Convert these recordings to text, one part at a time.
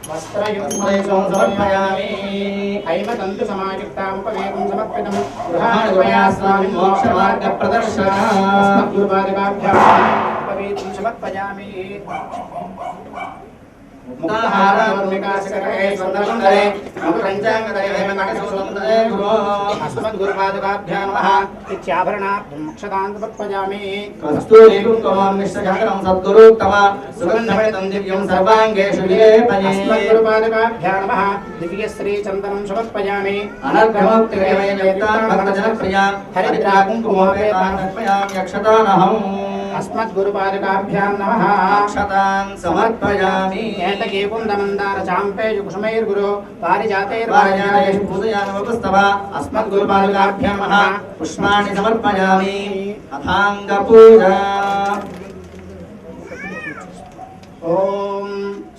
वस्त्रयुग्मं समर्पयामि हैमतन्तु समायुक्तामुपवेदं समर्पितं गृहाणुपयास्वामि मोक्षमार्गप्रदर्शनात् गुरुपादकाभ्याम् उपवेदं समर्पयामि मुक्ताहारवर्मिकाशकरे सुन्दरसुन्दरे मधुरञ्चाङ्गदरे हेमनटसुन्दरे अस्मद्गुरुपादकाभ्यां नमः इत्याभरणाभ्यं मोक्षदान्तपत्पयामि कस्तूरी कुङ्कुमं निष्ठजनकं सद्गुरुत्तम सुगन्धभरितं दिव्यं सर्वाङ्गेषु लेपये अस्मद्गुरुपादकाभ्यां नमः दिव्यश्रीचन्दनं समर्पयामि अनर्घमोक्तिरेवैवेत्तान् भक्तजनप्रियां हरिद्राकुङ्कुमोपेतान् अर्पयामि अक्षतानहम् अस्मद्गुरुपादकाभ्यां नमः अक्षतान् समर्पयामि एतके कुन्दमन्दार चाम्पेय कुसुमैर्गुरो पारिजातैर्वारिजातैः पूजयामि अस्मद्गुरुपादकाभ्यां नमः पुष्पाणि समर्पयामि अथाङ्गपूजा ओम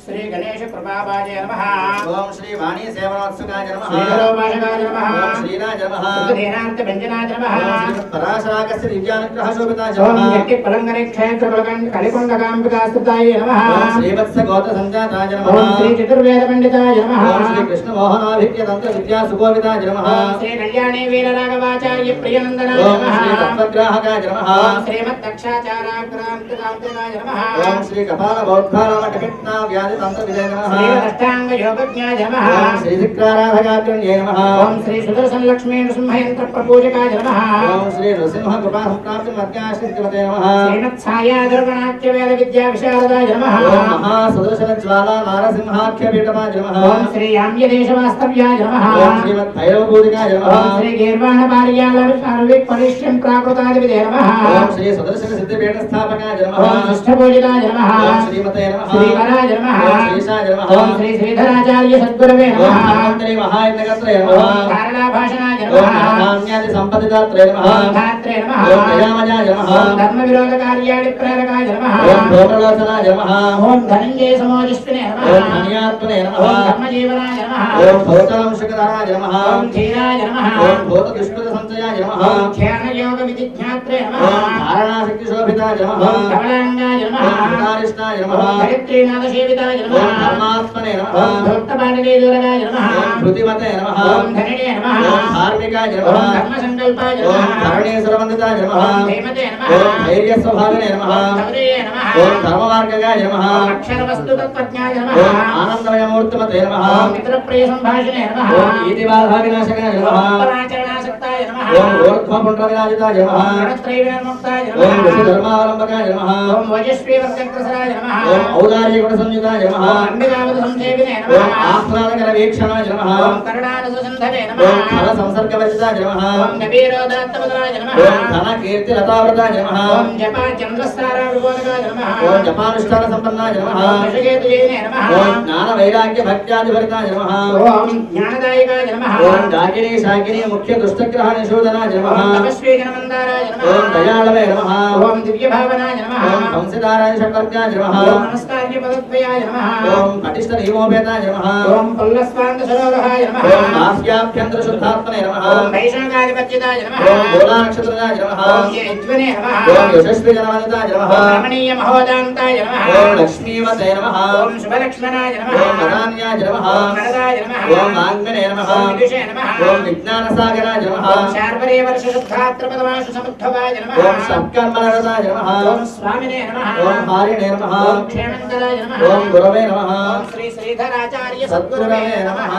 श्री गणेश कृपावाय नमः ओम श्री वाणी सेवनोत्सुकाय नमः श्री धरोपाशकाय नमः ओम श्रीराज नमः सुधीनार्थ व्यंजनाय नमः ओम पराशरागस्य दिव्यानुग्रह शोभिताय नमः ओम यति पलंगरे क्षेत्र पलंगन कलिकुंडकांबिकास्तुताय नमः ओम श्रीवत्स गोत्र संजाताय नमः ओम श्री चतुर्वेद पंडिताय नमः ओम श्री कृष्ण मोहनाभिज्ञ तंत्र विद्या सुकोविताय नमः ओम श्री कल्याणी वीरराघवाचार्य प्रियनंदनाय नमः ओम श्री तत्वग्राहकाय नमः ओम श्रीमत् दक्षाचार्याग्रांतकांतकाय नमः ओम श्री कपाल बौद्धारामटपित्ना व्याधि तंत्र विजय नमः श्री अष्टांग योगज्ञाय नमः ओम श्री धिक्काराधकाग्रण्ये नमः ओम श्री सुदर्शन लक्ष्मी नृसिंहयंत्र प्रपूजकाय नमः ओम श्री नृसिंह कृपा संप्राप्ति मध्याश्रितवते नमः श्रीमत् छाया दर्पणाख्य वेद विद्या विशारदाय नमः ओम महा सुदर्शन ज्वाला नारसिंहाख्य पीठमाय नमः ओम श्री याम्य देशवास्तव्याय नमः ओम श्रीमत् भैरव पूजिकाय नमः ओम श्री गीर्वाण पारियाल सर्विक परिश्रम प्राकृतादिविदे नमः ओम श्री सुदर्शन सिद्धपीठ स्थापकाय नमः ओम अष्टभुजिताय नमः ओम श्रीमते नमः श्री वराज नमः श्रीशाय नमः ओम श्री श्रीधराचार्य सद्गुरवे नमः ओम धन्वंतरि महायज्ञकर्त्रे नमः ओम कारणाभाषणाय नमः ओम नान्यादि संपदिदात्रे नमः ओम धात्रे नमः ओम दयामयाय नमः ओम धर्म विरोधकार्याणि प्रेरकाय नमः ओम भोगलोचनाय नमः ओम धनञ्जय समोजिष्ठिने नमः ओम धन्यात्मने नमः ओम धर्मजीवनाय नमः ओम भोगलंशकराय नमः ओम धीराय नमः ओम भोगदुष्कृत संचयाय नमः ओम ध्यान योग विधिज्ञात्रे नमः ओम धारणाशक्ति शोभिताय नमः ओम धवलांगाय नमः ओम धारिष्ठाय नमः ओम हरित्रीनाथसेविताय नमः ओम धर्मात्मने नमः ओम भक्तपाणिनीदुरगाय नमः ओम धृतिमते नमः ओम धनिने नमः ओम धार्मिकाय नमः ओम धर्मसंकल्पाय नमः ओम धरणीसुरवन्दिताय नमः ओम धीमते नमः ओम धैर्यस्वभाविने नमः ओम धौर्ये नमः ओम धर्ममार्गगाय नमः ओम अक्षरवस्तुतत्त्वज्ञाय नमः ओम आनन्दमयमूर्तिमते नमः ओम मित्रप्रिय संभाषणे नमः ओम ईतिबाधाविनाशकाय नमः ओम पराचरणासक्ताय नमः ओम ऊर्ध्वपुण्ड्रविराजिताय नमः ओम गणत्रयविनिर्मुक्ताय नमः ओम ऋषिधर्मावलम्बकाय नमः ओम वजस्वी वर्चक्रसराय नमः ओम औदार्यगुणसंयुताय नमः ओम अंबिकावधसंसेविने नमः ओम आह्लादकरवीक्षणाय नमः ओम करुणारससन्धवे नमः ओम फलसंसर्गवर्जिताय नमः ओम नबीरोदात्तमदाय नमः ओम धनकीर्तिलतावृताय नमः ओम जपाचन्द्रस्ताराविबोधकाय नमः ओम जपानुष्ठानसम्पन्नाय नमः ओम ऋषिकेतुजयिने नमः ओम ज्ञानवैराग्यभक्त्यादिभरिताय नमः ओम ज्ञानदायिकाय नमः ओम डाकिनी शाकिनी मुख्य दुष्टग्रहनिशोधनाय नमः ओम तपस्वी जनमन्दाराय नमः ओम दयालवे नमः ओम दिव्यभावनाय नमः ओम हंसधाराय शक्वर्त्याय नमः ओम नमस्कार्य पदद्वयाय नमः ओम पटिष्ठ नियमोपेताय नमः ओम पल्लस्वान्तसरोरहाय नमः ओम आस्याभ्यन्तර शुद्धात्मने नमः ओम वैशाखाधिपत्यताय नमः ओम मूलानक्षत्रजाय नमः ओम यज्वने नमः ओम यशस्वी जनवन्दिताय नमः ओम रमणीय महोदान्ताय नमः ओम लक्ष्मीवते नमः ओम शुभलक्ष्मणाय नमः ओम मदान्याय नमः ओम नरदाय नमः ओम आङ्गने नमः ओम विदुषे नमः ओम विज्ञानसागराय नमः ओम शार्वरे वर्षशुद्धात्रपदमाशु समुद्भवाय नमः ओम सत्कर्मनरदाय नमः ओम स्वामिने नमः ओम हारिणे नमः ओम क्षेमन्तराय नमः ओम गुरवे नमः ओम श्री श्रीधराचार्य सद्गुरवे नमः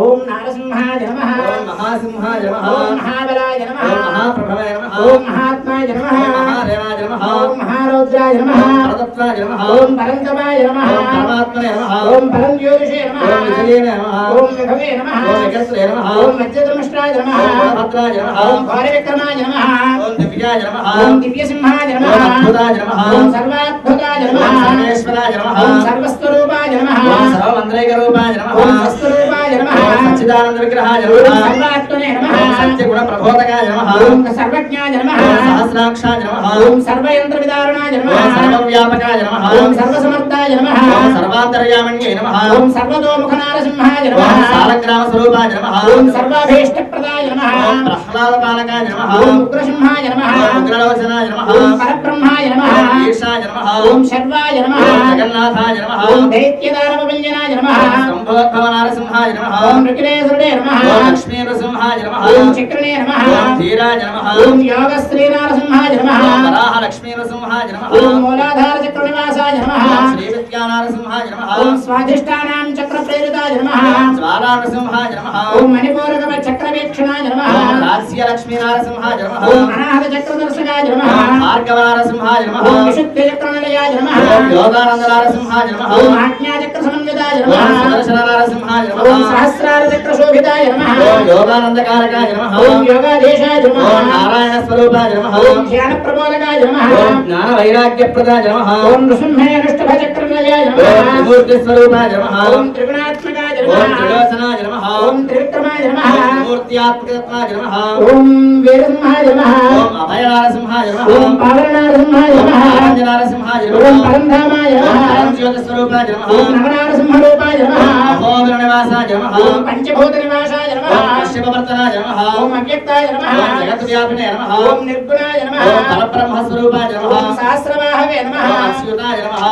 ओम नारसिंहाय नमः ओम महासिंहाय नमः ओम महाबलाय नमः ओम महाप्रभवे नमः ओम महात्माय नमः ओम महादेवाय नमः ओम महारौद्राय नमः ओम परतत्वाय नमः ओम परन्तवाय नमः ओम परमात्मने नमः ओम परमज्योतिषे नमः ओम विजये नमः ओम विभवे नमः ओम विकस्त्रे नमः ओम मज्जतमष्ट्राय नमः ओम भद्राय नमः ओम भारिविक्रमाय नमः ओम दिव्याय नमः ओम दिव्यसिंहाय नमः ओम अद्भुताय नमः ओम सर्वाद्भुताय नमः ओम सर्वेश्वराय नमः ओम सर्वस्वरूपाय नमः ओम सर्वमन्त्रैकरूपाय नमः ओम वस्तुरूपाय नमः सच्चिदानंद विग्रहाय नमः సర్వాత్మనే నమః ఓం సత్యగుణ ప్రబోధకాయ నమః ఓం సర్వజ్ఞాయ నమః ఓం సహస్రాక్షాయ నమః ఓం సర్వయంత్ర విదారణాయ నమః ఓం సర్వవ్యాపకాయ నమః ఓం సర్వసమర్థాయ నమః ఓం సర్వాంతర్యామిన్యే నమః ఓం సర్వతోముఖనారసింహాయ ఓం నమః సాలగ్రామ స్వరూపాయ నమః ఓం సర్వాభీష్టప్రదాయ నమః ఓం ప్రహ్లాదపాలకాయ నమః ఓం ఉగ్రసింహాయ నమః ఓం ఉగ్రలోచనాయ నమః ఓం పరబ్రహ్మాయ నమః ఓం ఈశాయ నమః ఓం శర్వాయ నమః ఓం జగన్నాథాయ నమః ఓం దైత్యదానవవ్యంజనాయ నమః ఓం శంభోద్భవనారసింహాయ నమః ఓం రుకిలేశ్వరుడే నమః ఓం లక్ష్మీనరసింహాయ నమః ఓం చక్రనే నమః ఓం ధీరాయ నమః ఓం యోగశ్రీనారసింహాయ నమః ఓం వరాహ లక్ష్మీనరసింహాయ నమః ఓం మూలాధార చక్రనివాసాయ నమః ఓం శ్రీ విద్యానారసింహాయ నమః ఓం స్వాధిష్టానాం చక్రప్రేరితాయ నమః ఓం జ్వాలానరసింహాయ నమః ఓం మణిపూరకమ చక్రవీక్షణాయ నమః ఓం రాస్య లక్ష్మీనారసింహాయ నమః ఓం అనాహత చక్రదర్శకాయ నమః ఓం భార్గవనారసింహాయ నమః ఓం విశుద్ధ చక్రనిలయాయ నమః ఓం యోగానందనారసింహాయ నమః ఓం ఆజ్ఞా చక్ర సమన్వితాయ ఓం నమః సుదర్శననారసింహాయ ఓం నమః సహస్రార చక్ర శోభితాయ నమః ఓం యోగానందకారకాయ నమః ఓం యోగాదేశాయ నమః ఓం నారాయణ స్వరూపాయ నమః ఓం ధ్యాన ప్రబోధకాయ నమః ఓం జ్ఞాన వైరాగ్యప్రదాయ నమః ఓం నృసింహే అనుష్ఠభ చక్రనిలయాయ ఓం నమః త్రిమూర్తి స్వరూపాయ నమః ఓం త్రిగుణాత్మకాయ ఓం నమః త్రిలోచనాయ నమః ఓం త్రివిక్రమాయ నమః ఓం త్రిమూర్త్యాత్మకత్వాయ నమః ఓం వీరసింహాయ నమః ఓం అభయనారసింహాయ నమః ఓం పావననారసింహాయ ఓం నమః ఆనందనారసింహాయ ఓం నమః పరంధామాయ ఓం నమః పరంజ్యోతిస్వరూపాయ నమః ఓం నవనారసింహరూపాయ నమః అహోదరనివాసాయ నమః ఓం పంచభూత నివాసాయ నమః ఓం కశ్యపవర్తనాయ నమః ఓం అవ్యక్తాయ నమః ఓం జగద్వ్యాపినే నమః ఓం నిర్గుణాయ నమః ఓం పరబ్రహ్మస్వరూపాయ నమః ఓం సహస్రవాహవే నమః ఓం అచ్యుతాయ నమః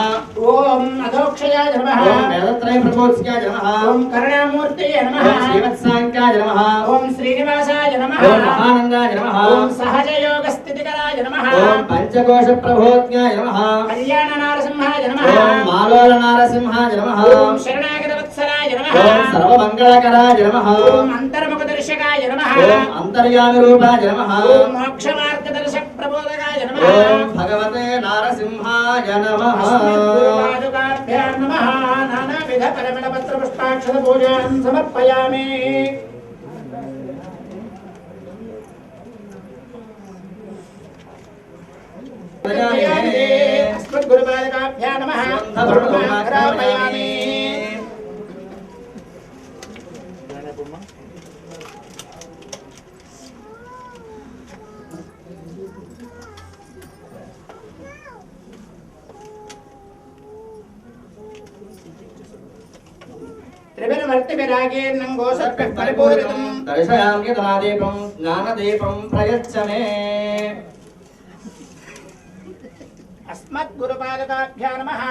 ఓం అధోక్షయాయ నమః ఓం వేదత్రయ ప్రబోధ్యాయ నమః ఓం కరుణామూర్తయే నమః ఓం శ్రీవత్సాంకాయ నమః ఓం శ్రీనివాసాయ నమః ఓం మహానందాయ నమః ఓం సహజయోగ స్థితికరాయ నమః ఓం పంచకోశ ప్రభోజ్ఞాయ నమః కళ్యాణ నారసింహాయ నమః ఓం మాలోల నారసింహాయ నమః ఓం శరణాగత వత్సలాయ నమః ఓం సర్వమంగళకరాయ నమః ఓం అంతర్ముఖ దర్శకాయ నమః ఓం అంతర్యామి రూపాయ నమః ఓం మోక్ష మార్గ దర్శక ప్రబోధకాయ నమః ఓం భగవతే నారసింహాయ నమః అస్మద్గురుపాదుకాభ్యాం నమః నానావిధ పరిమళ పత్ర పుష్పాక్షర పూజాం సమర్పయామి అస్మద్గురుపాదుకాభ్యాం నమః సమర్పయామి త్రిభిర్వర్తిభిరాగేర్నం గోసత్పిః పరిపూరితం దర్శయామి తనాదీపం జ్ఞానదీపం ప్రయచ్చ మే అస్మద్గురుపాదుకాభ్యాం నమః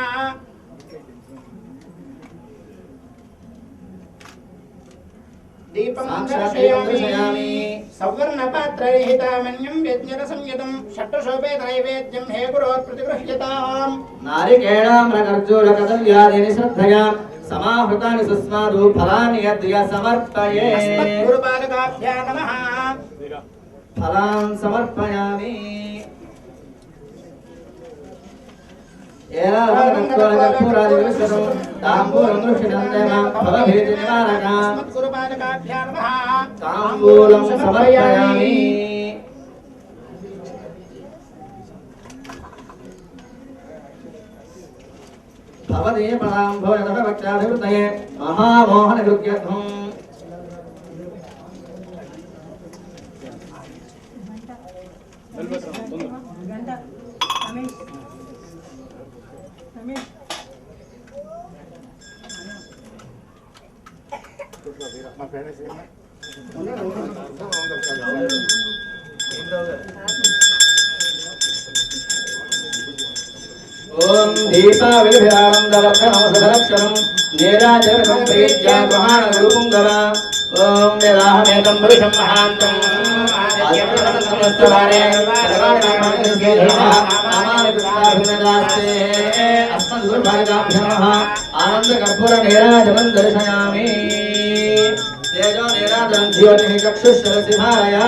దీపం దర్శయామి సౌవర్ణపాత్రరహితామన్యం వ్యజ్ఞర సంయుతం షట్శోభేత నైవేద్యం హే గురోత్ ప్రతిగృహ్యతాం నారికేళామ్రకర్జూర కదల్యాదిని శ్రద్ధయా సమాహృతాని సుస్వాదు ఫలాని యద్య సమర్పయే అస్మద్గురుపాదుకాభ్యాం నమః ఫలాన్ సమర్పయామి ఏలాకర్పూరాది విశ్వసం తాంబూలం దృష్టినందేమ భవభీతి నివారక అస్మద్గురుపాదుకాభ్యాం నమః తాంబూలం సమర్పయామి భవదీపదాం భోజనభక్షాభివృద్ధయే మహామోహన కృత్యర్థం ఓం దీపావిభిరానందవర్ధనం సదలక్షణం నీరాజనం ప్రీత్యా ప్రమాణ రూపుంగవ ఓం వేదాహమేకం పురుషం మహాంతం ఆదిత్యవరదస్తవారే ఆనందకర్పూర నీరాజనం దర్శయామి తేజో నీరాజనం జ్యోతి చక్షుషరసిధారయా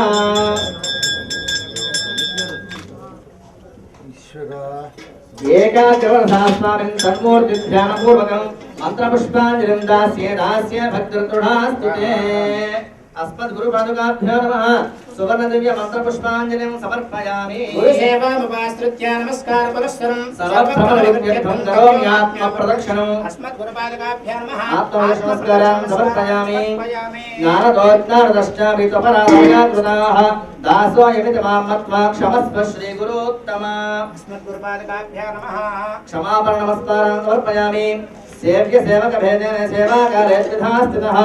ఏకాగ్రవరదాస్వామిన్ తన్మూర్తి ధ్యానపూర్వకం మంత్రపుష్పాంజలిం దాస్యే దాస్య భక్తిర్దృఢాస్తుతే అస్మద్గురుపాదుకాభ్యో నమః సువర్ణ దివ్య మంత్ర పుష్పాంజలిం సమర్పయామి గురుసేవాముపాశ్రిత్య నమస్కార పురస్సరం సర్వప్రభవ విద్యర్థం కరోమ్యాత్మ ప్రదక్షిణం అస్మద్గురుపాదకాభ్యాం నమః ఆత్మనమస్కారం సమర్పయామి జ్ఞానదోజ్ఞానదశ్చాపి త్వపరాధమయా కృతాః దాసోయమితి మాం మత్వా క్షమస్వ శ్రీ గురుత్తమ అస్మద్గురుపాదకాభ్యాం నమః క్షమాపణ నమస్కారం సమర్పయామి సేవ్య సేవక భేదేన సేవాకారే ద్విధా స్థితః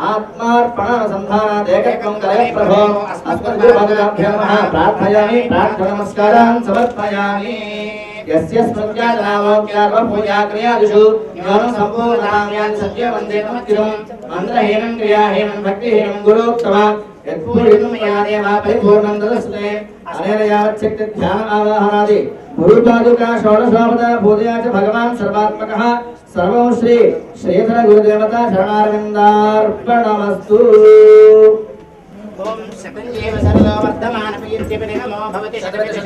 ఆత్మార్పణానుసంధానాత్ ఏకత్వం కలయ ప్రభో అస్మద్గురుపాదకాభ్యాం నమః ప్రార్థయామి ప్రార్థన నమస్కారాన్ సమర్పయామి యస్య స్మృత్యాదనామోక్యార్వపూజా క్రియాదిషు జ్ఞానం సంపూర్ణతాం యాంతి సత్యవందే నమః మంత్రహీనం క్రియాహీనం భక్తిహీనం గురోత్తమ యత్పూరితం మయా దేవా పరిపూర్ణం దదస్తుతే అనేన యావచ్చక్తి ధ్యాన ఆవాహనాది గురుపాదుకా షోడశోపదా పూజయా చ భగవాన్ సర్వాత్మకః సర్వం శ్రీ శ్రీధర గురుదేవతా శరణారవిందార్పణమస్తు ఓం సకల్యేవ సర్వ వర్ధమాన కీర్తిపతి నమో భవతి శతవిధి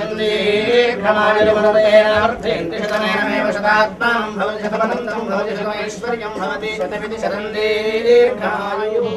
శతనేనమేవ శతాత్మాం భవతి శతమనంతం భవతి శతమైశ్వర్యం భవతి శతవిధి శతం దీర్ఘాయుః